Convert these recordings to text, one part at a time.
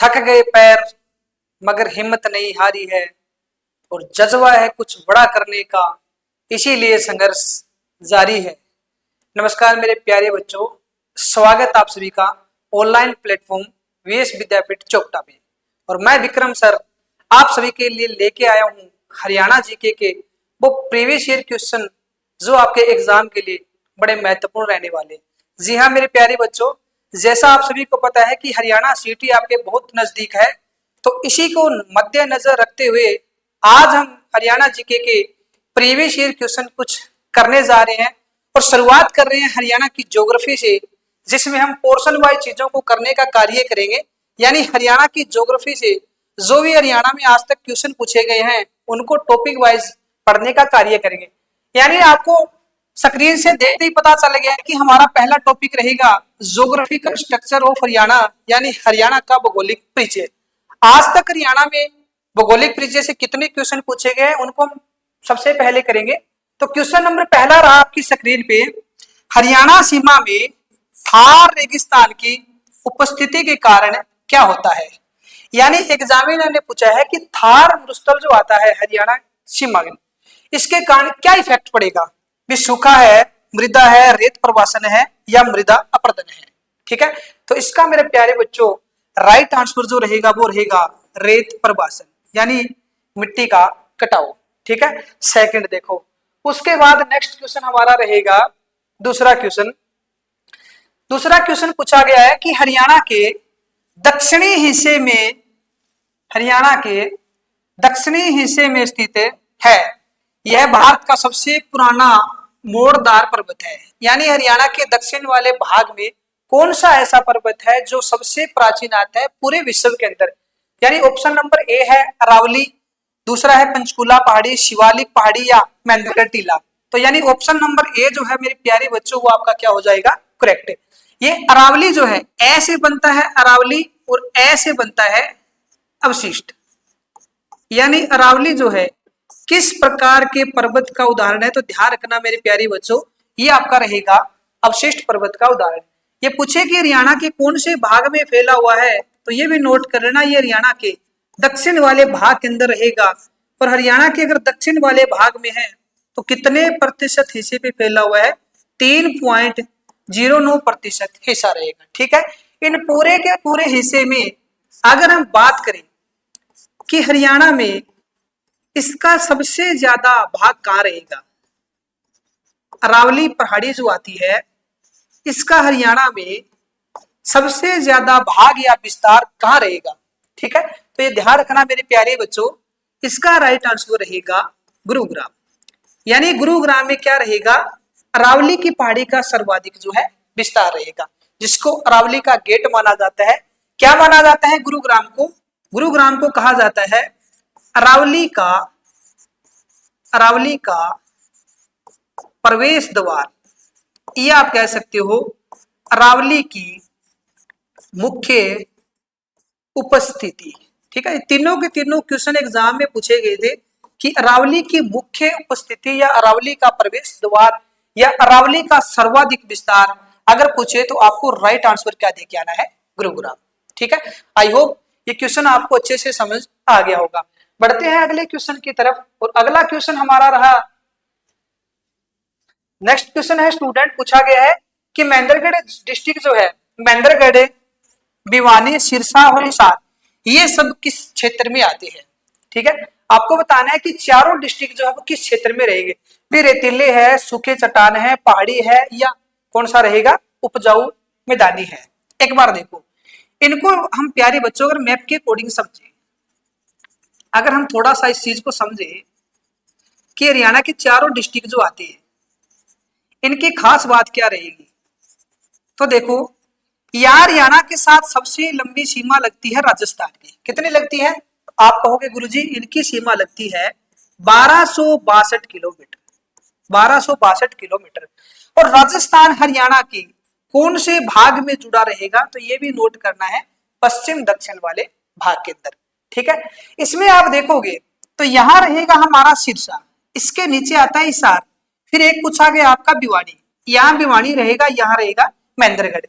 थक गए पैर मगर हिम्मत नहीं हारी है और जज्बा है कुछ बड़ा करने का, इसीलिए संघर्ष जारी है। नमस्कार मेरे प्यारे बच्चों, स्वागत आप सभी का ऑनलाइन प्लेटफॉर्म वीएस विद्यापीठ चोपटा पे। और मैं विक्रम सर आप सभी के लिए लेके आया हूँ हरियाणा जीके के वो प्रीवियस ईयर क्वेश्चन जो आपके एग्जाम के लिए बड़े महत्वपूर्ण रहने वाले। जी हाँ मेरे प्यारे बच्चों, जैसा आप सभी को पता है कि हरियाणा सिटी आपके बहुत नजदीक है, तो इसी को मद्देनजर रखते हुए आज हम हरियाणा जीके के प्रीवियस ईयर क्वेश्चन कुछ करने जा रहे हैं और शुरुआत कर रहे हैं हरियाणा की ज्योग्राफी से, जिसमें हम पोर्शन वाइज चीजों को करने का कार्य करेंगे। यानी हरियाणा की ज्योग्राफी से जो भी हरियाणा में आज तक क्वेश्चन पूछे गए हैं उनको टॉपिक वाइज पढ़ने का कार्य करेंगे। यानी आपको स्क्रीन से देखते ही पता चल गया कि हमारा पहला टॉपिक रहेगा ज्योग्राफिकल स्ट्रक्चर ऑफ हरियाणा, यानी हरियाणा का भौगोलिक परिचय। आज तक हरियाणा में भौगोलिक परिचय से कितने क्वेश्चन पूछे गए हैं उनको हम सबसे पहले करेंगे। तो क्वेश्चन नंबर पहला रहा आपकी स्क्रीन पे, हरियाणा सीमा में थार रेगिस्तान की उपस्थिति के कारण क्या होता है। यानी एग्जामिनर ने पूछा है कि थार मरुस्थल जो आता है हरियाणा सीमा में, इसके कारण क्या इफेक्ट पड़ेगा। भी सूखा है, मृदा है, रेत प्रवासन है या मृदा अपर्दन है। ठीक है, तो इसका मेरे प्यारे बच्चों राइट आंसर जो रहेगा वो रहेगा रेत प्रवासन, यानी मिट्टी का कटाव। ठीक है, सेकंड देखो। उसके बाद नेक्स्ट क्वेश्चन हमारा रहेगा दूसरा क्वेश्चन पूछा गया है कि हरियाणा के दक्षिणी हिस्से में स्थित है, यह भारत का सबसे पुराना मोड़दार पर्वत है। यानी हरियाणा के दक्षिण वाले भाग में कौन सा ऐसा पर्वत है जो सबसे प्राचीन आता है पूरे विश्व के अंदर। यानी ऑप्शन नंबर ए है अरावली, दूसरा है पंचकुला पहाड़ी, शिवालिक पहाड़ी या महेंद्रगढ़ टीला। तो यानी ऑप्शन नंबर ए जो है मेरे प्यारे बच्चों वो आपका क्या हो जाएगा, करेक्ट। ये अरावली जो है ऐसे बनता है अरावली और ऐसे बनता है अवशिष्ट। यानी अरावली जो है किस प्रकार के पर्वत का उदाहरण है, तो ध्यान रखना मेरे प्यारे बच्चों ये आपका रहेगा अवशिष्ट पर्वत का उदाहरण। ये पूछे कि हरियाणा के कौन से भाग में फैला हुआ है, तो ये भी नोट कर लेना ये हरियाणा के दक्षिण वाले भाग के अंदर रहेगा। और हरियाणा के अगर दक्षिण वाले भाग में है तो कितने प्रतिशत हिस्से पे फैला हुआ है, 3.09% हिस्सा रहेगा। ठीक है, इन पूरे के पूरे हिस्से में अगर हम बात करें कि हरियाणा में इसका सबसे ज्यादा भाग कहाँ रहेगा, अरावली पहाड़ी जो आती है इसका हरियाणा में सबसे ज्यादा भाग या विस्तार कहाँ रहेगा। ठीक है, तो ये ध्यान रखना मेरे प्यारे बच्चों, इसका राइट आंसर रहेगा गुरुग्राम। यानी गुरुग्राम में क्या रहेगा, अरावली की पहाड़ी का सर्वाधिक जो है विस्तार रहेगा, जिसको अरावली का गेट माना जाता है। क्या माना जाता है गुरुग्राम को, गुरुग्राम को कहा जाता है अरावली का प्रवेश द्वार, ये आप कह सकते हो अरावली की मुख्य उपस्थिति। ठीक है, तीनों के तीनों क्वेश्चन एग्जाम में पूछे गए थे कि अरावली की मुख्य उपस्थिति या अरावली का प्रवेश द्वार या अरावली का सर्वाधिक विस्तार अगर पूछे तो आपको राइट आंसर क्या दे के आना है, गुरुग्राम। ठीक है, आई होप ये क्वेश्चन आपको अच्छे से समझ आ गया होगा। बढ़ते हैं अगले क्वेश्चन की तरफ, और अगला क्वेश्चन हमारा रहा नेक्स्ट क्वेश्चन है स्टूडेंट, पूछा गया है कि महेंद्रगढ़ डिस्ट्रिक्ट जो है, महेंद्रगढ़, भिवानी, सिरसा और हिसार, ये सब किस क्षेत्र में आते हैं। ठीक है, आपको बताना है कि चारों डिस्ट्रिक्ट जो है वो किस क्षेत्र में रहेंगे। फिर रेतीले है, सूखे चट्टान है, पहाड़ी है या कौन सा रहेगा, उपजाऊ मैदानी है। एक बार देखो इनको हम प्यारे बच्चों अगर मैप के अकॉर्डिंग समझे, अगर हम थोड़ा सा इस चीज को समझे कि हरियाणा के चारों डिस्ट्रिक्ट जो आते हैं इनकी खास बात क्या रहेगी, तो देखो यार हरियाणा के साथ सबसे लंबी सीमा लगती है राजस्थान की। कितनी लगती है, आप कहोगे गुरुजी इनकी सीमा लगती है 1262 किलोमीटर, 1262 किलोमीटर। और राजस्थान हरियाणा की कौन से भाग में जुड़ा रहेगा, तो ये भी नोट करना है पश्चिम दक्षिण वाले भाग के अंदर। ठीक है, इसमें आप देखोगे तो यहां रहेगा हमारा सिरसा, इसके नीचे आता है हिसार, फिर एक पूछा गया आपका भिवानी, यहाँ भिवानी रहेगा, यहाँ रहेगा महेंद्रगढ़।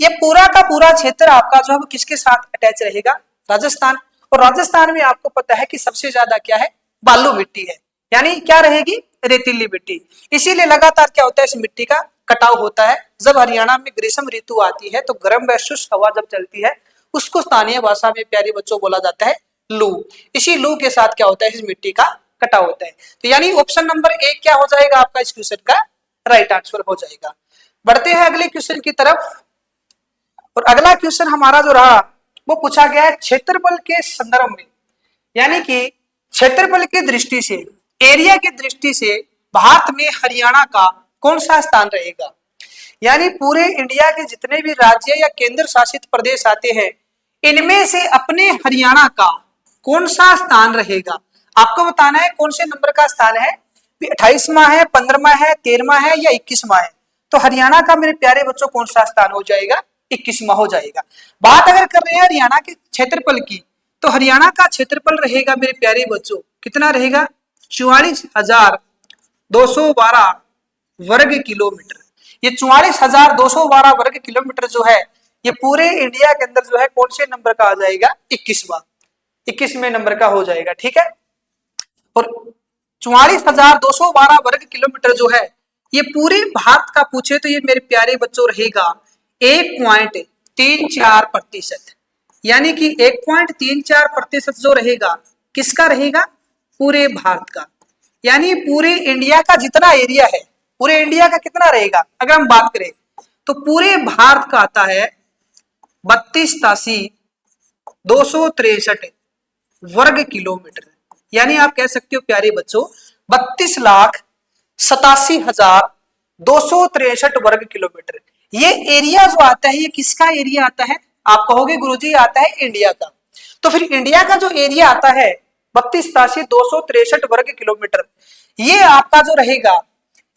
ये पूरा का पूरा क्षेत्र आपका जो है वो किसके साथ अटैच रहेगा, राजस्थान। और राजस्थान में आपको पता है कि सबसे ज्यादा क्या है, बालू मिट्टी है, यानी क्या रहेगी, रेतीली मिट्टी। इसीलिए लगातार क्या होता है, इस मिट्टी का कटाव होता है। जब हरियाणा में ग्रीष्म ऋतु आती है तो गर्म व शुष्क हवा जब चलती है उसको स्थानीय भाषा में प्यारे बच्चों बोला जाता है लू। इसी लू के साथ क्या होता है, इस मिट्टी का कटाव होता है। तो यानी ऑप्शन नंबर ए क्या हो जाएगा आपका इस क्वेश्चन का राइट आंसर हो जाएगा। बढ़ते हैं अगले क्वेश्चन की तरफ। और अगला क्वेश्चन हमारा जो रहा वो पूछा गया है क्षेत्रफल के संदर्भ में, यानी कि क्षेत्रफल की दृष्टि से, एरिया की दृष्टि से भारत में हरियाणा का कौन सा स्थान रहेगा। यानी पूरे इंडिया के जितने भी राज्य या केंद्र शासित प्रदेश आते हैं इनमें से अपने हरियाणा का कौन सा स्थान रहेगा। आपको बताना है कौन से नंबर का स्थान है, 28वां है, 15वां है, 13वां है या 21वां है। तो हरियाणा का मेरे प्यारे बच्चों कौन सा स्थान हो जाएगा, 21वां हो जाएगा। बात अगर कर रहे हैं हरियाणा के क्षेत्रफल की, तो हरियाणा का क्षेत्रफल रहेगा मेरे प्यारे बच्चों, कितना रहेगा, 44,212 वर्ग किलोमीटर। ये 44,212 वर्ग किलोमीटर जो है ये पूरे इंडिया के अंदर जो है कौन से नंबर का आ जाएगा, 21वें नंबर का हो जाएगा, ठीक है। और 44,212 वर्ग किलोमीटर जो है ये पूरे भारत का पूछे तो ये मेरे प्यारे बच्चों रहेगा 1.34%, यानी कि 1.34% जो रहेगा किसका रहेगा, पूरे भारत का। यानी पूरे इंडिया का जितना एरिया है, पूरे इंडिया का कितना रहेगा, अगर हम बात करें तो पूरे भारत का आता है 32,263 वर्ग किलोमीटर। यानी आप कह सकते हो प्यारे बच्चों 32,87,263 वर्ग किलोमीटर। ये एरिया जो आता है ये किसका एरिया आता है, आप कहोगे गुरुजी आता है इंडिया का। तो फिर इंडिया का जो एरिया आता है 32,263 वर्ग किलोमीटर, ये आपका जो रहेगा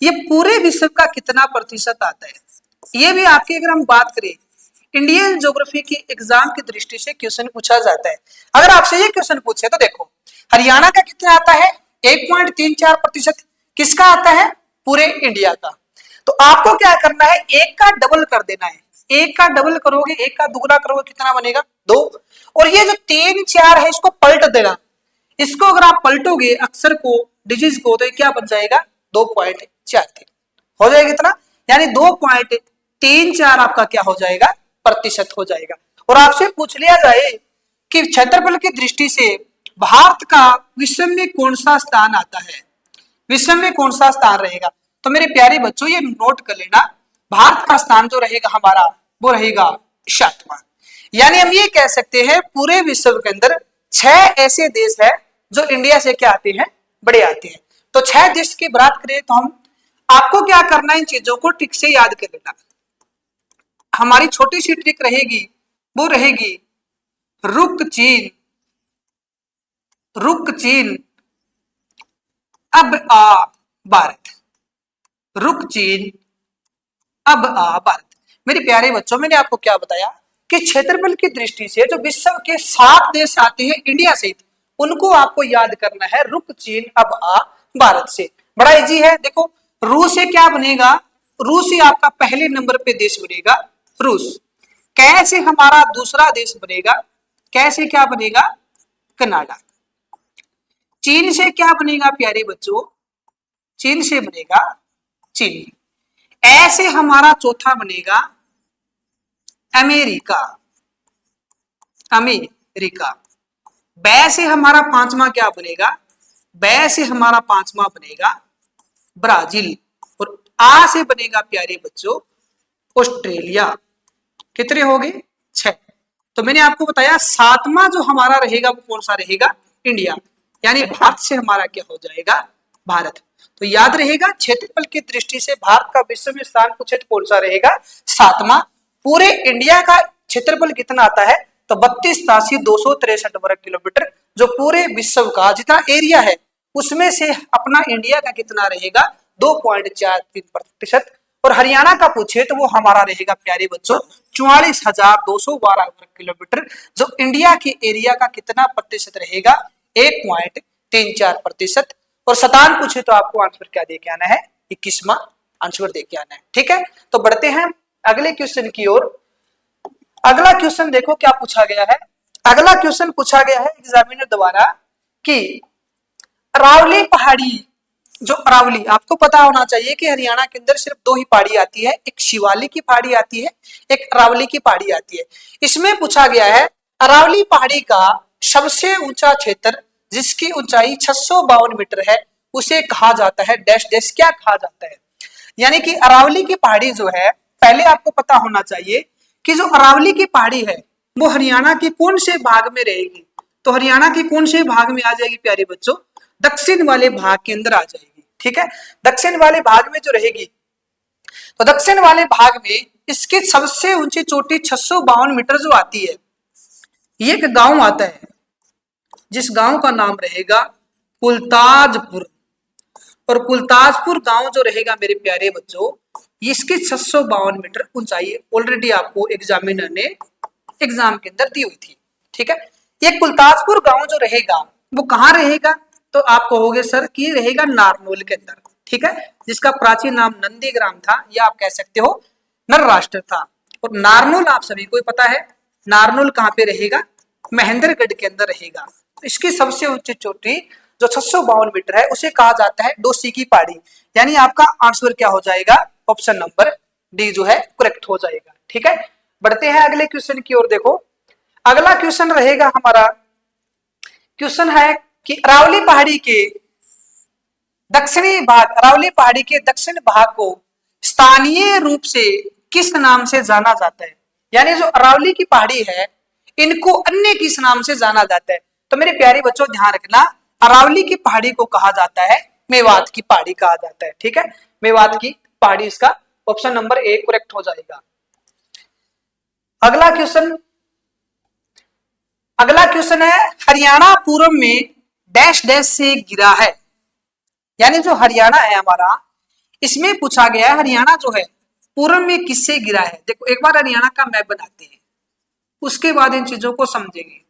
ये पूरे विश्व का कितना प्रतिशत आता है। ये भी आपकी अगर हम बात करें इंडियन ज्योग्राफी की एग्जाम की दृष्टि से क्वेश्चन पूछा जाता है। अगर आपसे ये क्वेश्चन पूछे तो देखो हरियाणा का कितना आता है, 1.34%। किसका आता है, पूरे इंडिया का। तो आपको क्या करना है, एक का डबल कर देना है। एक का डबल करोगे, एक का दुगना करोगे, कितना बनेगा, 2। और ये जो 3, 4 है इसको पलट देना। इसको अगर आप पलटोगे अक्षर को, डिजिट को, तो ये क्या बन जाएगा, 2.43 हो जाएगा कितना, यानी 2.34 आपका क्या हो जाएगा, प्रतिशत हो जाएगा। और आपसे पूछ लिया जाए कि क्षेत्रफल की दृष्टि से भारत का विश्व में कौन सा स्थान आता है, विश्व में कौन सा स्थान रहेगा, तो मेरे प्यारे बच्चों ये नोट कर लेना, भारत का स्थान जो रहेगा हमारा वो रहेगा 7वां। यानी हम ये कह सकते हैं पूरे विश्व के अंदर 6 ऐसे देश है जो इंडिया से क्या आते हैं, बड़े आते हैं। तो 6 देश की बात करें तो हम आपको क्या करना है, इन चीजों को ठीक से याद कर लेना। हमारी छोटी सी ट्रिक रहेगी, वो रहेगी रुक चीन, रुक चीन अब आ भारत, रुक चीन अब आ भारत। मेरे प्यारे बच्चों मैंने आपको क्या बताया कि क्षेत्रफल की दृष्टि से जो विश्व के 7 देश आते हैं इंडिया से, उनको आपको याद करना है रुक चीन अब आ भारत से। बड़ा इजी है, देखो रूस से क्या बनेगा, रूस ही आपका पहले नंबर पे देश बनेगा, रूस। कैसे हमारा दूसरा देश बनेगा, कैसे क्या बनेगा, कनाडा। चीन से क्या बनेगा प्यारे बच्चों, चीन से बनेगा चीन। ऐसे हमारा चौथा बनेगा अमेरिका, अमेरिका। बै से हमारा 5वां क्या बनेगा, बै से हमारा 5वां बनेगा ब्राजील। और आ से बनेगा प्यारे बच्चों ऑस्ट्रेलिया। कितने हो गए, 6। तो मैंने आपको बताया 7वां जो हमारा रहेगा वो कौन सा रहेगा, इंडिया। यानी भारत से हमारा क्या हो जाएगा, भारत। तो याद रहेगा क्षेत्रफल की दृष्टि से भारत का विश्व में स्थान पूछे तो कौन सा रहेगा, 7वां। पूरे इंडिया का क्षेत्रफल कितना आता है, तो 32,263 वर्ग किलोमीटर, जो पूरे विश्व का जितना एरिया है उसमें से अपना इंडिया का कितना रहेगा, 2.43%। और हरियाणा का पूछे तो वो हमारा रहेगा प्यारे बच्चों 44,212 वर्ग किलोमीटर, जो इंडिया के एरिया का कितना प्रतिशत रहेगा, 1.34%। और शतान पूछे तो आपको आंसर क्या दे के आना है, 21वां आंसर दे के आना है, ठीक है। तो बढ़ते हैं अगले क्वेश्चन की ओर। अगला क्वेश्चन देखो क्या पूछा गया है, अगला क्वेश्चन पूछा गया है एग्जामिनर द्वारा कि अरावली पहाड़ी, जो अरावली, आपको पता होना चाहिए कि हरियाणा के अंदर सिर्फ दो ही पहाड़ी आती है, एक शिवालिक की पहाड़ी आती है, एक अरावली की पहाड़ी आती है। इसमें पूछा गया है अरावली पहाड़ी का सबसे ऊंचा क्षेत्र जिसकी ऊंचाई 652 मीटर है उसे कहा जाता है डैश डैश, क्या कहा जाता है। यानी कि अरावली की पहाड़ी जो है, पहले आपको पता होना चाहिए कि जो अरावली की पहाड़ी है वो हरियाणा के कौन से भाग में रहेगी। तो हरियाणा के कौन से भाग में आ जाएगी प्यारे बच्चों, दक्षिण वाले भाग के अंदर आ जाएगी। ठीक है, दक्षिण वाले भाग में जो रहेगी, तो दक्षिण वाले भाग में इसकी सबसे ऊंची चोटी 652 मीटर जो आती है, ये एक गांव आता है जिस गांव का नाम रहेगा कुलताजपुर। और कुलताजपुर गांव जो रहेगा मेरे प्यारे बच्चों, इसकी 652 मीटर ऊंचाई ऑलरेडी आपको एग्जामिनर ने एग्जाम के अंदर दी हुई थी। ठीक है, ये कुलताजपुर गांव जो रहेगा वो कहाँ रहेगा, तो आप कहोगे सर कि रहेगा नारनौल के अंदर। ठीक है, जिसका प्राचीन नाम नंदीग्राम था या आप कह सकते हो नरराष्ट्र था। और नारनौल आप सभी को पता है, नारनौल कहाँ पे रहेगा, महेंद्रगढ़ के अंदर रहेगा। तो इसकी सबसे ऊंची चोटी जो 652 मीटर है उसे कहा जाता है डोसी की पहाड़ी। यानी आपका आंसर क्या हो जाएगा, ऑप्शन नंबर डी जो है करेक्ट हो जाएगा। ठीक है, बढ़ते हैं अगले क्वेश्चन की ओर। देखो अगला क्वेश्चन रहेगा हमारा, क्वेश्चन है कि अरावली पहाड़ी के दक्षिणी भाग, अरावली पहाड़ी के दक्षिण भाग को स्थानीय रूप से किस नाम से जाना जाता है। यानी जो अरावली की पहाड़ी है इनको अन्य किस नाम से जाना जाता है। तो मेरे प्यारे बच्चों ध्यान रखना, अरावली की पहाड़ी को कहा जाता है मेवात की पहाड़ी कहा जाता है। ठीक है, मेवात की पहाड़ी, इसका ऑप्शन नंबर ए करेक्ट हो जाएगा। अगला क्वेश्चन है हरियाणा पूर्व में डैश डैश से गिरा है। यानी जो हरियाणा है हमारा, इसमें पूछा गया है हरियाणा जो है पूर्व में किससे गिरा है। देखो एक बार हरियाणा का मैप बनाते हैं, उसके बाद इन चीजों को समझेंगे।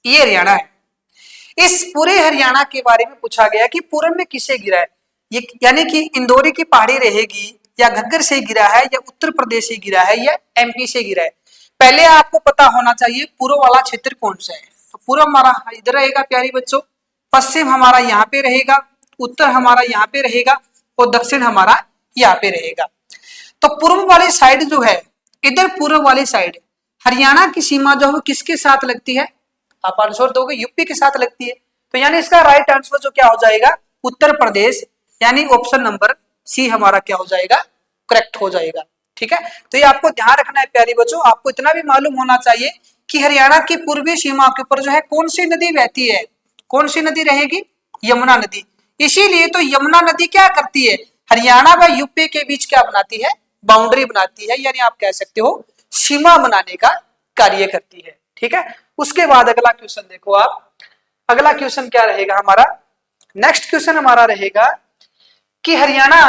ये हरियाणा है, इस पूरे हरियाणा के बारे में पूछा गया कि पूर्व में किससे गिरा है। ये यानी कि इंदौरी की पहाड़ी रहेगी, या घग्गर से गिरा है, या उत्तर प्रदेश से गिरा है, या एमपी से गिरा है। पहले आपको पता होना चाहिए पूर्व वाला क्षेत्र कौन सा है। तो पूर्व हमारा इधर रहेगा प्यारी बच्चों, पश्चिम हमारा यहाँ पे रहेगा, उत्तर हमारा यहाँ पे रहेगा, और दक्षिण हमारा यहाँ पे रहेगा। तो पूर्व वाली साइड जो है, इधर पूर्व वाली साइड हरियाणा की सीमा जो है किसके साथ लगती है, आप आंसर दोगे यूपी के साथ लगती है। तो यानी इसका राइट आंसर जो क्या हो जाएगा, उत्तर प्रदेश, यानी ऑप्शन नंबर सी हमारा क्या हो जाएगा, करेक्ट हो जाएगा। ठीक है, तो ये आपको ध्यान रखना है प्यारी बच्चों। आपको इतना भी मालूम होना चाहिए कि हरियाणा की पूर्वी सीमा के ऊपर जो है कौन सी नदी बहती है, कौन सी नदी रहेगी, यमुना नदी। इसीलिए तो यमुना नदी क्या करती है, हरियाणा व यूपी के बीच क्या बनाती है, बाउंड्री बनाती है, यानी आप कह सकते हो सीमा बनाने का कार्य करती है। ठीक है, उसके बाद अगला क्वेश्चन देखो आप, अगला क्वेश्चन क्या रहेगा हमारा, नेक्स्ट क्वेश्चन हमारा रहेगा कि हरियाणा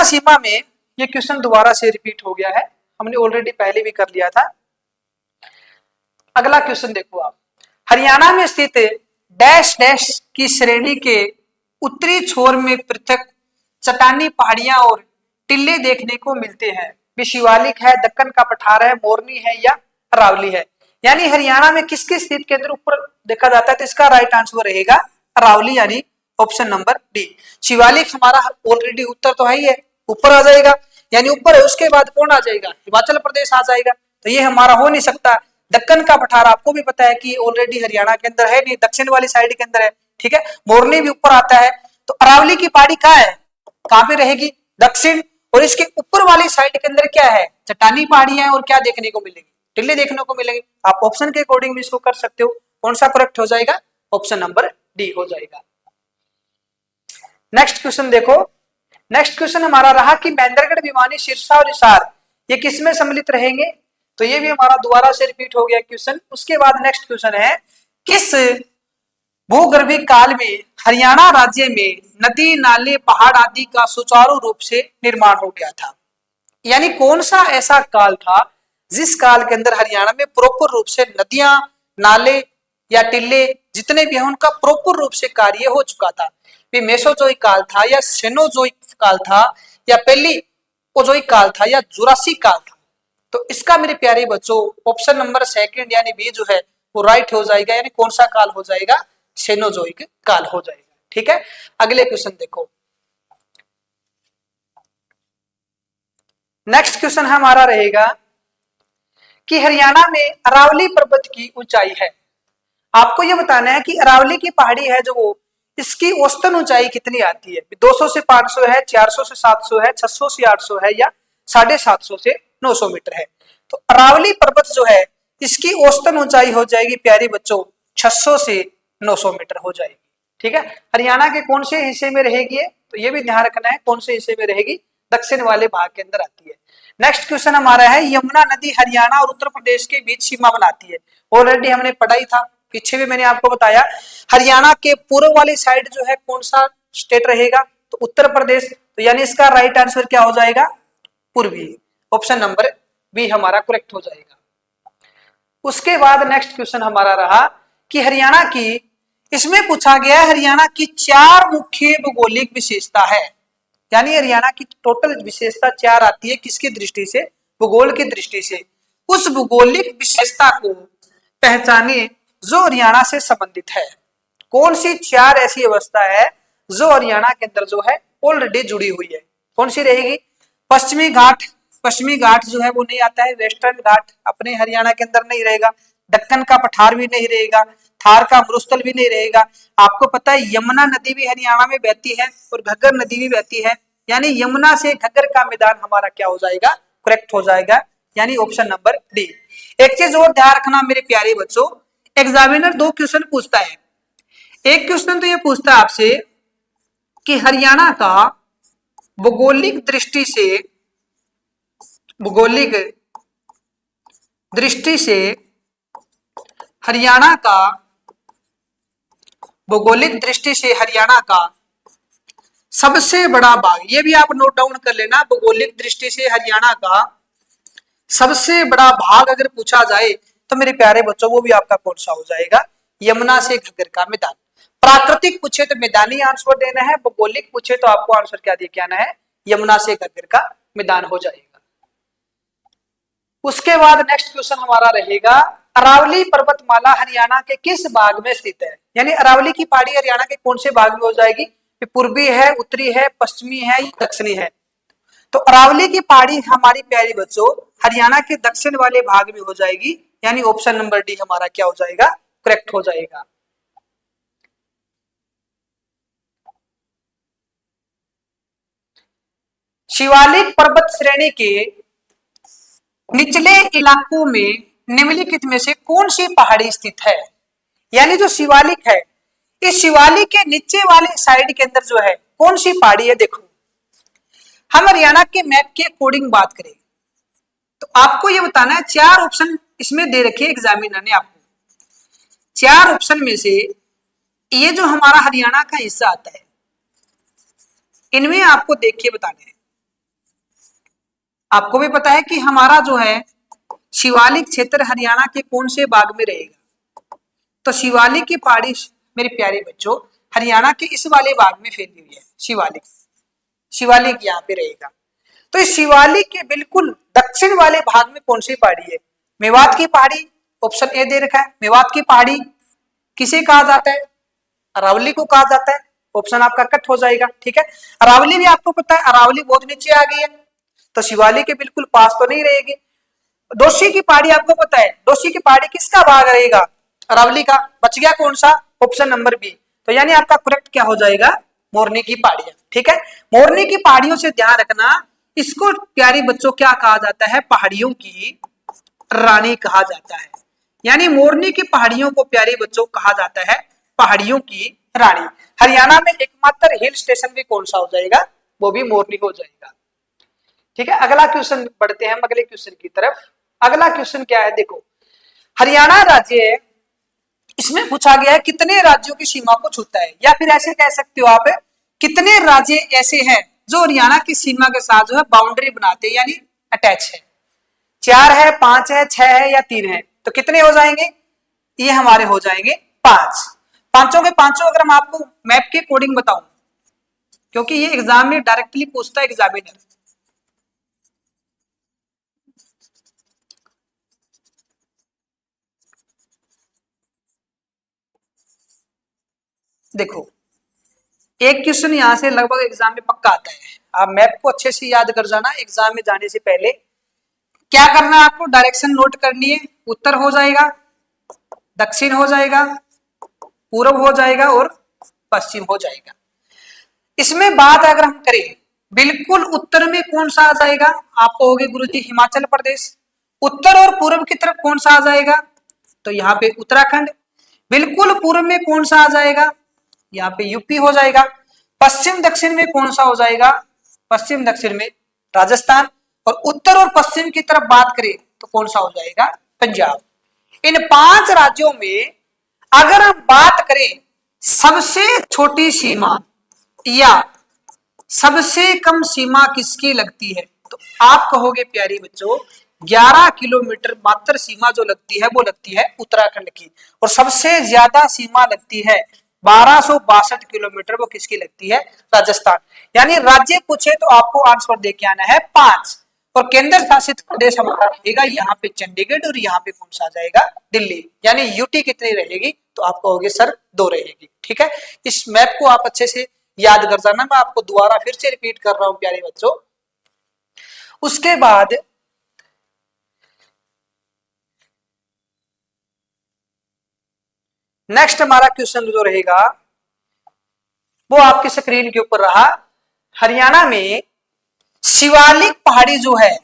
सीमा में, ये क्वेश्चन दोबारा से रिपीट हो गया है, हमने ऑलरेडी पहले भी कर लिया था। अगला क्वेश्चन देखो आप, हरियाणा में स्थित डैश डैश की श्रेणी के उत्तरी छोर में पृथक चट्टानी पहाड़ियां और टिल्ले देखने को मिलते हैं। वे शिवालिक है, दक्कन का पठार है, मोरनी है, या अरावली है। यानी हरियाणा में किसके स्थित के अंदर ऊपर देखा जाता है, तो इसका राइट आंसर रहेगा अरावली, यानी ऑप्शन नंबर डी। शिवालिक हमारा ऑलरेडी उत्तर तो है ही है, ऊपर आ जाएगा, यानी ऊपर है, उसके बाद कौन आ जाएगा, हिमाचल प्रदेश आ जाएगा। तो ये हमारा हो नहीं सकता। दक्कन का पठार आपको भी पता है कि ऑलरेडी हरियाणा के अंदर है नहीं, दक्षिण वाली साइड के अंदर है। ठीक है, मोरनी भी ऊपर आता है। तो अरावली की पहाड़ी कहाँ है, कहाँ पे रहेगी, दक्षिण, और इसके ऊपर वाली साइड के अंदर क्या है, चट्टानी पहाड़ियां हैं, और क्या देखने को मिलेगी, टिल्ले देखने को मिलेंगे। आप ऑप्शन के अकॉर्डिंग भी इसको कर सकते हो। कौन सा करेक्ट हो जाएगा, ऑप्शन नंबर डी हो जाएगा। नेक्स्ट क्वेश्चन देखो, नेक्स्ट क्वेश्चन हमारा रहा कि महेंद्रगढ़, भिवानी, सिरसा और हिसार ये किसमें सम्मिलित रहेंगे। तो ये भी हमारा दोबारा से रिपीट हो गया क्वेश्चन। उसके बाद नेक्स्ट क्वेश्चन है, किस भूगर्भीय काल में हरियाणा राज्य में नदी, नाले, पहाड़ आदि का सुचारू रूप से निर्माण हो गया था। यानी कौन सा ऐसा काल था जिस काल के अंदर हरियाणा में प्रॉपर रूप से नदियां, नाले या टिल्ले जितने भी हैं उनका प्रॉपर रूप से कार्य हो चुका था। मेसोजोइक काल था या सेनोजोइक काल था या पहली ओजोइक काल था या जुरासिक काल था। तो इसका मेरे प्यारे बच्चों ऑप्शन नंबर सेकंड यानी बी जो है वो राइट हो जाएगा। यानी कौन सा काल हो जाएगा? सेनोजोइक काल हो जाएगा। ठीक है, अगले क्वेश्चन देखो। नेक्स्ट क्वेश्चन हमारा रहेगा कि हरियाणा में अरावली पर्वत की ऊंचाई है। आपको यह बताना है कि अरावली की पहाड़ी है जो वो इसकी औसतन ऊंचाई कितनी आती है? 200 से 500 है, 400 से 700 है, 600 से 800 है या 750 से 900 मीटर है। तो अरावली पर्वत जो है इसकी औसतन ऊंचाई हो जाएगी प्यारे बच्चों 600 से 900 मीटर हो जाएगी। ठीक है, हरियाणा के कौन से हिस्से में रहेगी? तो ये भी ध्यान रखना है कौन से हिस्से में रहेगी, दक्षिण वाले भाग के अंदर आती है। नेक्स्ट क्वेश्चन हमारा है, यमुना नदी हरियाणा और उत्तर प्रदेश के बीच सीमा बनाती है। ऑलरेडी हमने पढ़ा ही था, पीछे भी मैंने आपको बताया। हरियाणा के पूर्व वाली साइड जो है कौन सा स्टेट रहेगा? तो उत्तर प्रदेश। तो यानी इसका राइट आंसर क्या हो जाएगा? पूर्वी। ऑप्शन नंबर बी हमारा करेक्ट हो जाएगा। उसके बाद नेक्स्ट क्वेश्चन हमारा रहा कि हरियाणा की, इसमें पूछा गया है हरियाणा की 4 मुख्य भौगोलिक विशेषता है। यानी हरियाणा की टोटल विशेषता 4 आती है, किसकी दृष्टि से? भूगोल की दृष्टि से। उस भौगोलिक विशेषता को पहचानिए जो हरियाणा से संबंधित है। कौन सी 4 ऐसी अवस्था है जो हरियाणा के अंदर जो है ऑलरेडी जुड़ी हुई है? कौन सी रहेगी? पश्चिमी घाट, पश्चिमी घाट जो है वो नहीं आता है। वेस्टर्न घाट अपने हरियाणा के अंदर नहीं रहेगा। दक्कन का पठार भी नहीं रहेगा। थार का मरुस्थल भी नहीं रहेगा। आपको पता है यमुना नदी भी हरियाणा में बहती है और घग्गर नदी भी बहती है। यानी यमुना से घग्गर का मैदान हमारा क्या हो जाएगा? करेक्ट हो जाएगा। यानी ऑप्शन नंबर डी। एक चीज और ध्यान रखना मेरे प्यारे बच्चों, एग्जामिनर 2 क्वेश्चन पूछता है। एक क्वेश्चन तो ये पूछता है आपसे कि हरियाणा का भौगोलिक दृष्टि से, भौगोलिक दृष्टि से हरियाणा का, भौगोलिक दृष्टि से हरियाणा का सबसे बड़ा भाग, ये भी आप नोट डाउन कर लेना, भौगोलिक दृष्टि से हरियाणा का सबसे बड़ा भाग अगर पूछा जाए तो मेरे प्यारे बच्चों वो भी आपका कौन सा हो जाएगा? यमुना से घग्गर का मैदान। प्राकृतिक पूछे तो मैदानी आंसर देना है, भौगोलिक पूछे तो आपको आंसर क्या दे के आना है? यमुना से घग्गर का मैदान हो जाएगा। उसके बाद नेक्स्ट क्वेश्चन हमारा रहेगा, अरावली पर्वतमाला हरियाणा के किस भाग में स्थित है? यानी अरावली की पहाड़ी हरियाणा के कौन से भाग में हो जाएगी? पूर्वी है, उत्तरी है, पश्चिमी है, दक्षिणी है? तो अरावली की पहाड़ी हमारी प्यारी बच्चों हरियाणा के दक्षिण वाले भाग में हो जाएगी। यानी ऑप्शन नंबर डी हमारा क्या हो जाएगा? करेक्ट हो जाएगा। शिवालिक पर्वत श्रेणी के निचले इलाकों में निम्नलिखित में से कौन सी पहाड़ी स्थित है? यानी जो शिवालिक है, इस शिवालिक के नीचे वाले साइड के अंदर जो है कौन सी पहाड़ी है? देखो, हम हरियाणा के मैप के अकॉर्डिंग बात करें तो आपको यह बताना है, 4 ऑप्शन इसमें दे रखे एग्जामिनर ने आपको। 4 ऑप्शन में से ये जो हमारा हरियाणा का हिस्सा आता है, इनमें आपको देख के बताना है। आपको भी पता है कि हमारा जो है शिवालिक क्षेत्र हरियाणा के कौन से भाग में रहेगा? तो शिवालिक की पहाड़ी मेरे प्यारे बच्चों हरियाणा के इस वाले भाग में फैली हुई है। शिवालिक, शिवालिक यहाँ पे रहेगा। तो इस शिवालिक के बिल्कुल दक्षिण वाले भाग में कौन सी पहाड़ी है? मेवात की पहाड़ी, ऑप्शन ए दे रखा है। मेवात की पहाड़ी किसे कहा जाता है? अरावली को कहा जाता है। ऑप्शन आपका कट हो जाएगा। ठीक है, अरावली भी आपको पता है, अरावली बहुत नीचे आ गई है तो शिवालिक के बिल्कुल पास तो नहीं रहेगी। दोषी की पहाड़ी आपको पता है, दोषी की पहाड़ी किसका भाग रहेगा? अरावली का। बच गया कौन सा? Option number B. तो यानी आपका करेक्ट क्या हो जाएगा? मोरनी की पहाड़ियां। ठीक है, मोरनी की पहाड़ियों से ध्यान रखना, इसको प्यारी बच्चों क्या कहा जाता है? पहाड़ियों की रानी कहा जाता है। यानी मोरनी की पहाड़ियों को प्यारे बच्चों कहा जाता है पहाड़ियों की रानी। हरियाणा में एकमात्र हिल स्टेशन भी कौन सा हो जाएगा? वो भी मोरनी हो जाएगा। ठीक है, अगला क्वेश्चन बढ़ते हैं अगले क्वेश्चन की तरफ। अगला क्वेश्चन क्या है? देखो, हरियाणा राज्य है, इसमें पूछा गया है कितने राज्यों की सीमा को छूता है, या फिर ऐसे कह सकते हो आप कितने राज्य ऐसे हैं जो हरियाणा की सीमा के साथ जो है बाउंड्री बनाते हैं, यानी अटैच है। 4 है, 5 है, 6 है या 3 है? तो कितने हो जाएंगे? ये हमारे हो जाएंगे 5। पांचों के पांचों अगर मैं आपको मैप के कोडिंग बताऊं, क्योंकि ये एग्जाम में डायरेक्टली पूछता है एग्जामिनर। देखो, एक क्वेश्चन यहां से लगभग एग्जाम में पक्का आता है। आप मैप को अच्छे से याद कर जाना, एग्जाम में जाने से पहले क्या करना है आपको, डायरेक्शन नोट करनी है। उत्तर हो जाएगा, दक्षिण हो जाएगा, पूर्व हो जाएगा और पश्चिम हो जाएगा। इसमें बात अगर हम करें बिल्कुल उत्तर में कौन सा आ जाएगा, आप कहोगे गुरुजी हिमाचल प्रदेश। उत्तर और पूर्व की तरफ कौन सा आ जाएगा, तो यहाँ पे उत्तराखंड। बिल्कुल पूर्व में कौन सा आ जाएगा, यहाँ पे यूपी हो जाएगा। पश्चिम दक्षिण में कौन सा हो जाएगा, पश्चिम दक्षिण में राजस्थान। और उत्तर और पश्चिम की तरफ बात करें तो कौन सा हो जाएगा, पंजाब। इन 5 राज्यों में अगर हम बात करें सबसे छोटी सीमा या सबसे कम सीमा किसकी लगती है, तो आप कहोगे प्यारी बच्चों 11 किलोमीटर मात्र सीमा जो लगती है वो लगती है उत्तराखंड की। और सबसे ज्यादा सीमा लगती है 1262 किलोमीटर, वो किसकी लगती है, राजस्थान। यानी राज्य पूछे तो आपको आंसर दे के आना है 5। और केंद्र शासित प्रदेश हमारा रहेगा यहाँ पे चंडीगढ़, और यहाँ पे कौन सा आ जाएगा, दिल्ली। यानी यूटी कितनी रहेगी, तो आप कहोगे सर 2 रहेगी। ठीक है, इस मैप को आप अच्छे से याद कर जाना। मैं आपको दोबारा फिर से रिपीट कर रहा हूं प्यारे बच्चों। उसके बाद नेक्स्ट हमारा क्वेश्चन जो रहेगा वो आपकी स्क्रीन के ऊपर रहा। हरियाणा में शिवालिक पहाड़ी जो है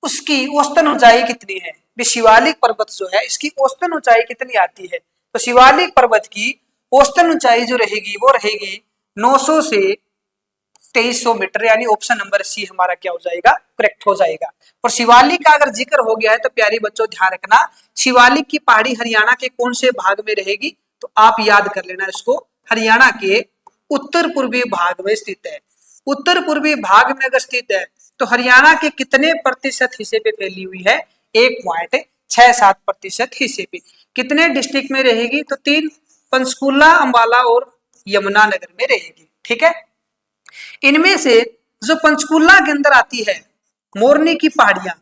उसकी औसतन ऊंचाई कितनी है। शिवालिक पर्वत जो है इसकी औसतन ऊंचाई कितनी आती है, तो शिवालिक पर्वत की औसतन ऊंचाई जो रहेगी वो रहेगी 900 से 2300 मीटर। यानी ऑप्शन नंबर सी हमारा क्या हो जाएगा, करेक्ट हो जाएगा। और शिवालिक का अगर जिक्र हो गया है तो प्यारी बच्चों ध्यान रखना, शिवालिक की पहाड़ी हरियाणा के कौन से भाग में रहेगी, तो आप याद कर लेना इसको, हरियाणा के उत्तर पूर्वी भाग में स्थित है। उत्तर पूर्वी भाग में अगर स्थित है तो हरियाणा के कितने प्रतिशत हिस्से पे फैली हुई है, 1.67% हिस्से पे। कितने डिस्ट्रिक्ट में रहेगी, तो 3, पंचकुला, अंबाला और यमुनानगर में रहेगी। ठीक है, इनमें से जो पंचकुला के अंदर आती है मोरनी की पहाड़ियां,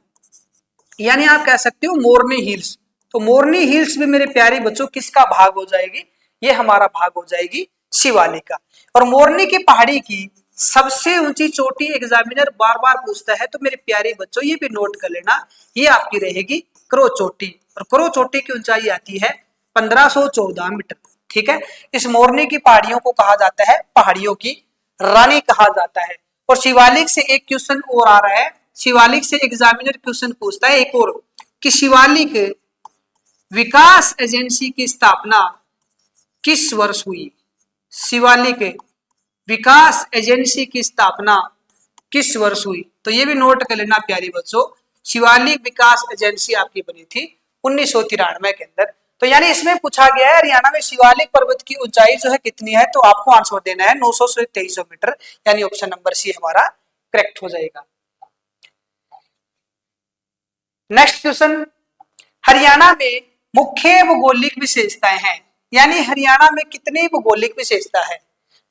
यानी आप कह सकते हो मोरनी हिल्स, तो मोरनी हिल्स भी मेरे प्यारे बच्चों किसका भाग हो जाएगी, ये हमारा भाग हो जाएगी शिवालिक का। और मोरनी की पहाड़ी की सबसे ऊंची चोटी एग्जामिनर बार बार पूछता है, तो मेरे प्यारे बच्चों ये भी नोट कर लेना, ये आपकी रहेगी क्रो चोटी। और क्रो चोटी की ऊंचाई आती है 1514 मीटर। ठीक है, इस मोरनी की पहाड़ियों को कहा जाता है पहाड़ियों की रानी कहा जाता है। और शिवालिक से एक क्वेश्चन और आ रहा है, शिवालिक से एग्जामिनर क्वेश्चन पूछता है एक और, कि शिवालिक विकास एजेंसी की स्थापना किस वर्ष हुई। शिवालिक विकास एजेंसी की स्थापना किस वर्ष हुई, तो ये भी नोट कर लेना प्यारी बच्चों, शिवालिक विकास एजेंसी आपकी बनी थी 1993 के अंदर। तो यानी इसमें पूछा गया है हरियाणा में शिवालिक पर्वत की ऊंचाई जो है कितनी है, तो आपको आंसर देना है 900 से 2300 मीटर। यानी ऑप्शन नंबर सी हमारा करेक्ट हो जाएगा। नेक्स्ट क्वेश्चन, हरियाणा में मुख्य भौगोलिक विशेषताएं हैं। यानी हरियाणा में कितनी भौगोलिक विशेषता है,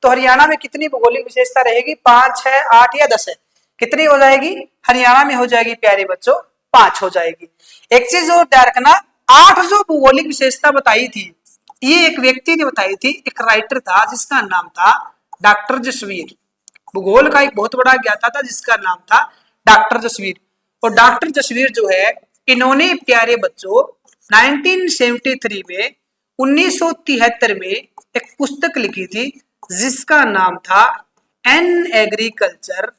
तो हरियाणा में कितनी भौगोलिक विशेषता रहेगी, 5 है, 8 या 10 है, कितनी हो जाएगी, हरियाणा में हो जाएगी प्यारे बच्चों 5 हो जाएगी। एक चीज और ध्यान रखना, 8 जो भौगोलिक विशेषता बताई थी ये एक व्यक्ति ने बताई थी, एक राइटर था जिसका नाम था डॉक्टर जसवीर। भूगोल का एक बहुत बड़ा ज्ञाता था जिसका नाम था डॉक्टर जसवीर। और डॉक्टर जसवीर जो है इन्होंने प्यारे बच्चों 1973 में 1973 में एक पुस्तक लिखी थी जिसका नाम था an agriculture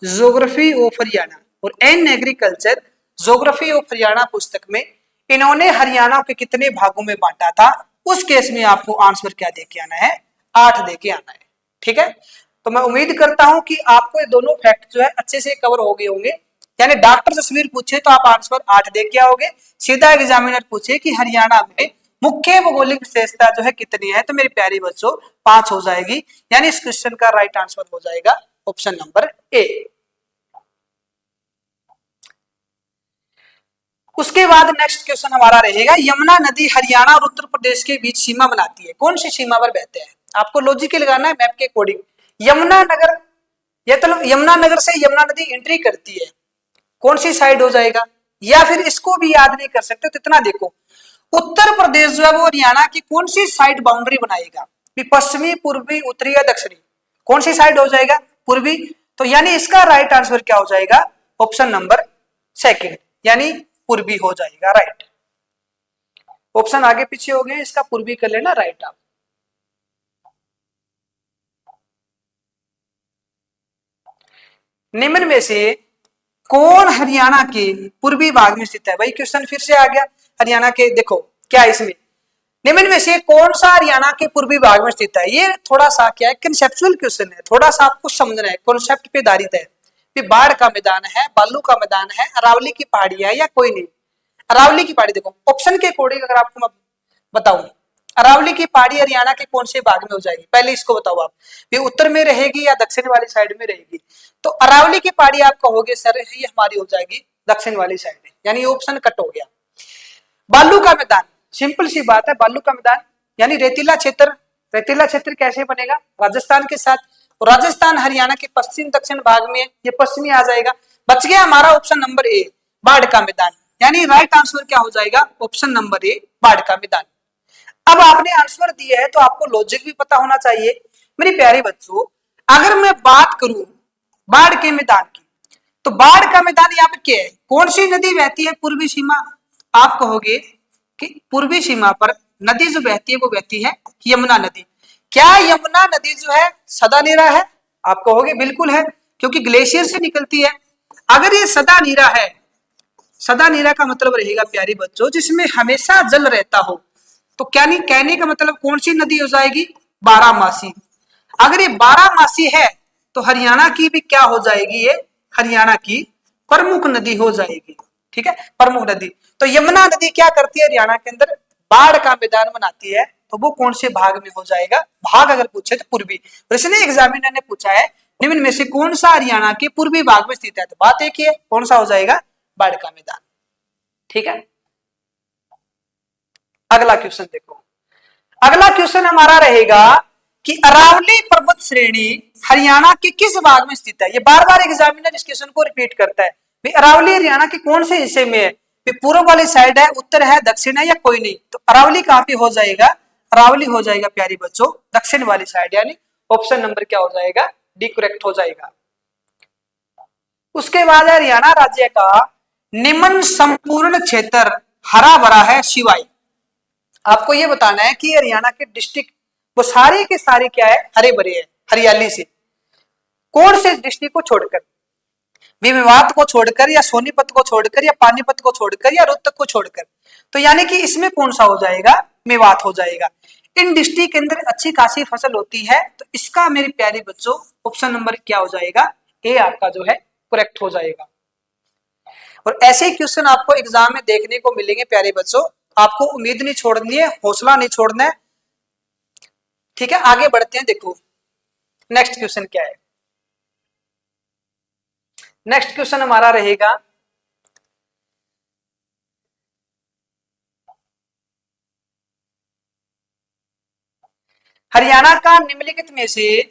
geography of Haryana. और an agriculture geography of Haryana पुस्तक में इन्होंने हरियाणा के कितने भागों में बांटा था, उस केस में आपको आंसर क्या देके आना है, 8 देके आना है। ठीक है, तो मैं उम्मीद करता हूं कि आपको ये दोनों फैक्ट जो है अच्छे से कवर हो गए होंगे। यानी डॉक्टर तस्वीर पूछे तो आप आंसर 8 दे के आओगे, सीधा एग्जामिनर पूछे कि हरियाणा में मुख्य भौगोलिक विशेषता जो है कितनी है, तो मेरे प्यारे बच्चों 5 हो जाएगी। यानी इस क्वेश्चन का राइट आंसर हो जाएगा ऑप्शन नंबर ए। उसके बाद नेक्स्ट क्वेश्चन हमारा रहेगा, यमुना नदी हरियाणा और उत्तर प्रदेश के बीच सीमा बनाती है, कौन सी सीमा पर बहते हैं? आपको लॉजिक लगाना है मैप के अकॉर्डिंग। यमुना नगर, ये तो यमुना नगर से यमुना नदी एंट्री करती है, कौन सी साइड हो जाएगा? या फिर इसको भी याद नहीं कर सकते तो इतना देखो, उत्तर प्रदेश जो है वो हरियाणा की कौन सी साइड बाउंड्री बनाएगा? पश्चिमी, पूर्वी, उत्तरी या दक्षिणी? कौन सी साइड हो जाएगा? पूर्वी। तो यानी इसका राइट आंसर क्या हो जाएगा? ऑप्शन नंबर सेकंड, यानी पूर्वी हो जाएगा, राइट। ऑप्शन आगे पीछे हो गए, इसका पूर्वी कर लेना राइट आप। निम्न में से कौन हरियाणा के पूर्वी भाग में स्थित है? भाई क्वेश्चन फिर से आ गया हरियाणा के, देखो क्या इसमें, निम्न में से कौन सा हरियाणा के पूर्वी भाग में स्थित है? ये थोड़ा सा क्या है, कंसेप्चुअल क्वेश्चन है, थोड़ा सा आपको समझना है, कॉन्सेप्ट पे आधारित है। बाढ़ का मैदान है, बालू का मैदान है, अरावली की पहाड़ी है या कोई नहीं? अरावली की पहाड़ी, देखो ऑप्शन के अकॉर्डिंग अगर आपको मैं बताऊं, अरावली की पहाड़ी हरियाणा के कौन से भाग में हो जाएगी? पहले इसको बताओ आप, ये उत्तर में रहेगी या दक्षिण वाली साइड में रहेगी? तो अरावली की पहाड़ी आप कहोगे सर ये हमारी हो जाएगी दक्षिण वाली साइड में, यानी ऑप्शन कट हो गया। बालू का मैदान, सिंपल सी बात है, बालू का मैदान यानी रेतीला क्षेत्र। रेतीला क्षेत्र कैसे बनेगा? राजस्थान के साथ, और राजस्थान हरियाणा के पश्चिम दक्षिण भाग में, ये पश्चिमी आ जाएगा। बच गया हमारा ऑप्शन नंबर ए, बाढ़ का मैदान, यानी राइट आंसर क्या हो जाएगा? ऑप्शन नंबर ए, बाढ़ का मैदान। अब आपने आंसर दिया है तो आपको लॉजिक भी पता होना चाहिए। मेरी प्यारे बच्चों, अगर मैं बात करूं बाढ़ के मैदान की, तो बाढ़ का मैदान यहाँ पे क्या है? कौन सी नदी बहती है पूर्वी सीमा? आप कहोगे कि पूर्वी सीमा पर नदी जो बहती है वो बहती है यमुना नदी। क्या यमुना नदी जो है सदा नीरा है? आप कहोगे बिल्कुल है, क्योंकि ग्लेशियर से निकलती है। अगर ये सदा नीरा है, सदा नीरा का मतलब रहेगा प्यारी बच्चों जिसमें हमेशा जल रहता हो, तो क्या नहीं कहने का मतलब कौन सी नदी हो जाएगी? बारामासी। अगर ये बारामासी है तो हरियाणा की भी क्या हो जाएगी? ये हरियाणा की प्रमुख नदी हो जाएगी, ठीक है, प्रमुख नदी। तो यमुना नदी क्या करती है हरियाणा के अंदर? बाढ़ का मैदान बनाती है, तो वो कौन से भाग में हो जाएगा? भाग अगर पूछे तो पूर्वी। तो इसलिए एग्जामिनर ने पूछा है निम्न में से कौन सा हरियाणा के पूर्वी भाग में स्थित है, तो बात एक ही है, कौन सा हो जाएगा? बाढ़ का मैदान, ठीक है। अगला क्वेश्चन देखो, अगला क्वेश्चन हमारा रहेगा कि अरावली पर्वत श्रेणी हरियाणा के किस भाग में स्थित है? ये बार बार एग्जामिनर इस क्वेश्चन को रिपीट करता है। अरावली हरियाणा के कौन से हिस्से में है? पूर्व वाली साइड है, उत्तर है, दक्षिण है या कोई नहीं? तो अरावली कहां पे हो जाएगा? अरावली हो जाएगा प्यारी बच्चों दक्षिण वाली साइड, यानी ऑप्शन नंबर क्या हो जाएगा? डी करेक्ट हो जाएगा। उसके बाद हरियाणा राज्य का निम्न संपूर्ण क्षेत्र हरा भरा है शिवाय। आपको ये बताना है कि हरियाणा के डिस्ट्रिक्ट वो सारे के सारे क्या है? हरे भरे हैं, हरियाली से। कौन से डिस्ट्रिक्ट को छोड़कर? मेवात को छोड़कर या सोनीपत को छोड़कर या पानीपत को छोड़कर या रोहतक को छोड़कर? तो यानी कि इसमें कौन सा हो जाएगा? मेवात हो जाएगा। इन डिस्ट्रिक्ट के अंदर अच्छी खासी फसल होती है, तो इसका मेरे प्यारे बच्चों ऑप्शन नंबर क्या हो जाएगा? ए आपका जो है करेक्ट हो जाएगा। और ऐसे क्वेश्चन आपको एग्जाम में देखने को मिलेंगे प्यारे बच्चों, आपको उम्मीद नहीं छोड़नी है, हौसला नहीं छोड़ना है, ठीक है। आगे बढ़ते हैं, देखो नेक्स्ट क्वेश्चन क्या है। नेक्स्ट क्वेश्चन हमारा रहेगा हरियाणा का निम्नलिखित में से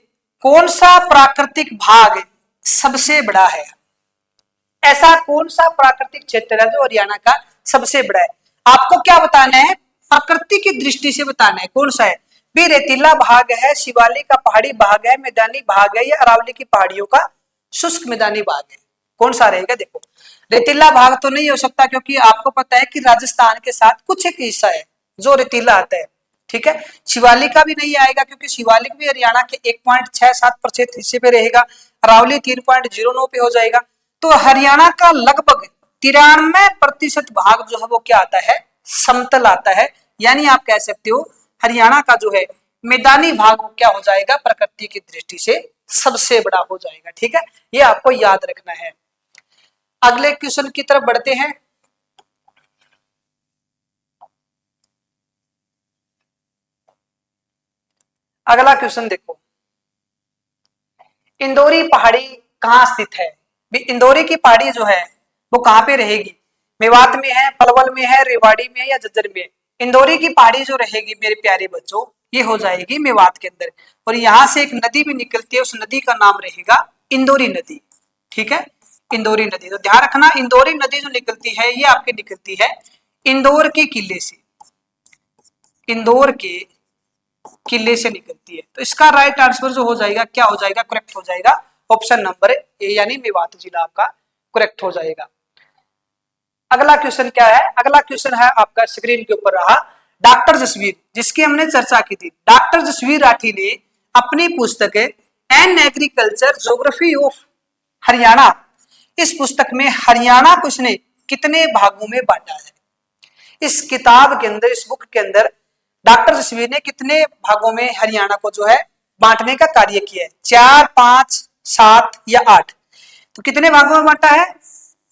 कौन सा प्राकृतिक भाग सबसे बड़ा है? ऐसा कौन सा प्राकृतिक क्षेत्र है जो हरियाणा का सबसे बड़ा है? आपको क्या बताना है? प्रकृति की दृष्टि से बताना है कौन सा है। भी रेतीला भाग है, शिवालिक का पहाड़ी भाग है, मैदानी भाग है या अरावली की पहाड़ियों का शुष्क मैदानी भाग है? कौन सा रहेगा? देखो रेतीला भाग तो नहीं हो सकता, क्योंकि आपको पता है कि राजस्थान के साथ कुछ एक हिस्सा है जो रेतीला आता है, ठीक है। शिवालिक का भी नहीं आएगा, क्योंकि शिवालिक भी हरियाणा के 1.67% हिस्से पे रहेगा। अरावली 3.09 पे हो जाएगा। तो हरियाणा का लगभग 93% भाग जो है वो क्या आता है? समतल आता है। यानी आप कह सकते हो हरियाणा का जो है मैदानी भाग क्या हो जाएगा? प्रकृति की दृष्टि से सबसे बड़ा हो जाएगा, ठीक है। ये आपको याद रखना है। अगले क्वेश्चन की तरफ बढ़ते हैं। अगला क्वेश्चन देखो, इंदौरी पहाड़ी कहाँ स्थित है? इंदौरी की पहाड़ी जो है वो कहां पे रहेगी? मेवात में है, पलवल में है, रेवाड़ी में है या झज्जर में है। इंदौरी की पहाड़ी जो रहेगी मेरे प्यारे बच्चों, ये हो जाएगी मेवात के अंदर। और यहाँ से एक नदी भी निकलती है, उस नदी का नाम रहेगा इंदौरी नदी। ठीक है, इंदौरी नदी। तो ध्यान रखना, इंदौरी नदी जो निकलती है ये आपकी निकलती है इंदौर के किले से, इंदौर के किले से निकलती है। तो इसका राइट आंसर जो हो जाएगा क्या हो जाएगा, करेक्ट हो जाएगा ऑप्शन नंबर ए, यानी मेवात जिला आपका करेक्ट हो जाएगा। अगला क्वेश्चन क्या है, अगला क्वेश्चन है आपका स्क्रीन के ऊपर रहा, डॉक्टर जसवीर, जिसकी हमने चर्चा की थी। डॉक्टर जसवीर राठी ने अपनी पुस्तक N agriculture geography of Haryana, इस पुस्तक में हरियाणा को इसने कितने भागों में बांटा है। इस किताब के अंदर, इस बुक के अंदर डॉक्टर जसवीर ने कितने भागों में हरियाणा को जो है बांटने का कार्य किया है, 4, 5, 7 या 8। तो कितने भागों में बांटा है,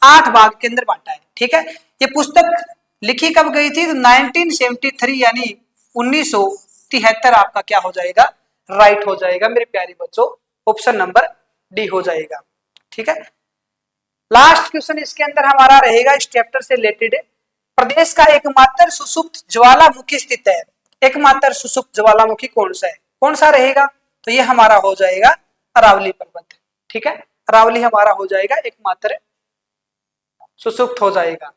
8 भाग के अंदर बांटा है। ठीक है, ये पुस्तक लिखी कब गई थी, तो 1973 यानी 1973 आपका क्या हो जाएगा, राइट हो जाएगा मेरे प्यारे बच्चों, ऑप्शन नंबर डी हो जाएगा। ठीक है, लास्ट क्वेश्चन इसके अंदर हमारा रहेगा इस चैप्टर से रिलेटेड, प्रदेश का एकमात्र सुसुप्त ज्वालामुखी स्थित है, एकमात्र सुसुप्त ज्वालामुखी कौन सा है, कौन सा रहेगा, तो ये हमारा हो जाएगा अरावली पर्वत। ठीक है, अरावली हमारा हो जाएगा एकमात्र सुसुप्त हो जाएगा।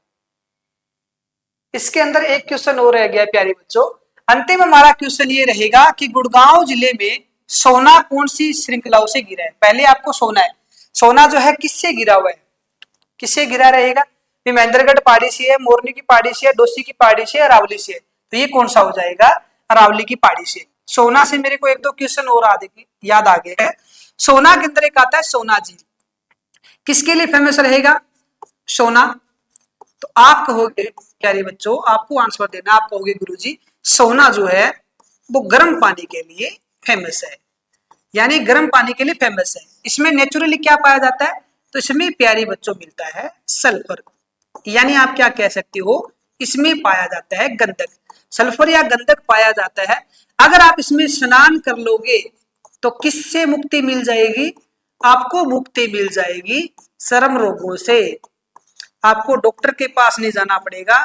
इसके अंदर एक क्वेश्चन और रह गया प्यारे बच्चों, अंतिम हमारा क्वेश्चन ये रहेगा कि गुड़गांव जिले में सोना कौन सी श्रृंखलाओं से गिरा है। पहले आपको सोना है, सोना जो है किससे गिरा हुआ है, किससे गिरा रहेगा, महेंद्रगढ़ पहाड़ी से है, मोरनी की पहाड़ी से है, डोसी की पहाड़ी से, अरावली से है। तो ये कौन सा हो जाएगा, अरावली की पहाड़ी से। सोना से मेरे को एक दो क्वेश्चन और याद आ गए हैं। सोना के अंदर एक आता है सोना झील, किसके लिए फेमस रहेगा, सोना। तो आप कहोगे प्यारे बच्चों, आपको आंसर देना, आप कहोगे गुरुजी सोना जो है वो गर्म पानी के लिए फेमस है, यानी गर्म पानी के लिए फेमस है। इसमें नेचुरली क्या पाया जाता है, तो इसमें प्यारे बच्चों मिलता है सल्फर, यानी आप क्या कह सकते हो, इसमें पाया जाता है गंधक, सल्फर या गंधक पाया जाता है। अगर आप इसमें स्नान कर लोगे तो किससे मुक्ति मिल जाएगी, आपको मुक्ति मिल जाएगी चर्म रोगों से। आपको डॉक्टर के पास नहीं जाना पड़ेगा,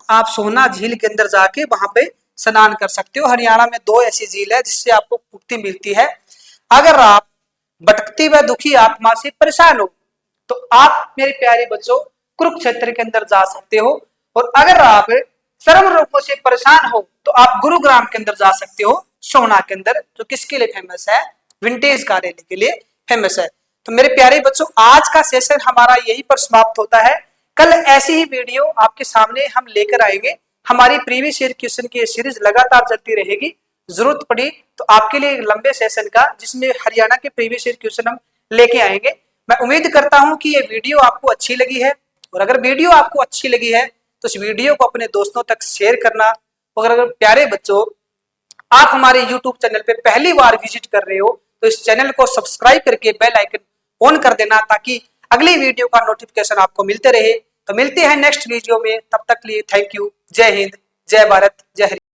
आप सोना झील के अंदर जाके वहां पे स्नान कर सकते हो। हरियाणा में 2 ऐसी झील है जिससे आपको मुक्ति मिलती है। अगर आप भटकती व दुखी आत्मा से परेशान हो तो आप मेरे प्यारे बच्चों कुरुक्षेत्र के अंदर जा सकते हो, और अगर आप चर्म रोगों से परेशान हो तो आप गुरुग्राम के अंदर जा सकते हो, सोना के अंदर, जो किसके लिए फेमस है, विंटेज कार लेने के लिए फेमस है। तो मेरे प्यारे बच्चों आज का सेशन हमारा यहीं पर समाप्त होता है। कल ऐसी ही वीडियो आपके सामने हम लेकर आएंगे। हमारी प्रीवियस ईयर क्वेश्चन की सीरीज लगातार चलती रहेगी, जरूरत पड़ी तो आपके लिए लंबे सेशन का, जिसमें हरियाणा के प्रीवियस ईयर क्वेश्चन हम लेके आएंगे। मैं उम्मीद करता हूं कि ये वीडियो आपको अच्छी लगी है, और अगर वीडियो आपको अच्छी लगी है तो इस वीडियो को अपने दोस्तों तक शेयर करना। और अगर प्यारे बच्चों आप हमारे YouTube चैनल पे पहली बार विजिट कर रहे हो तो इस चैनल को सब्सक्राइब करके बेल आइकन ऑन कर देना, ताकि अगली वीडियो का नोटिफिकेशन आपको मिलते रहे। तो मिलते हैं नेक्स्ट वीडियो में, तब तक लिए थैंक यू, जय हिंद, जय भारत, जय हरियाणा।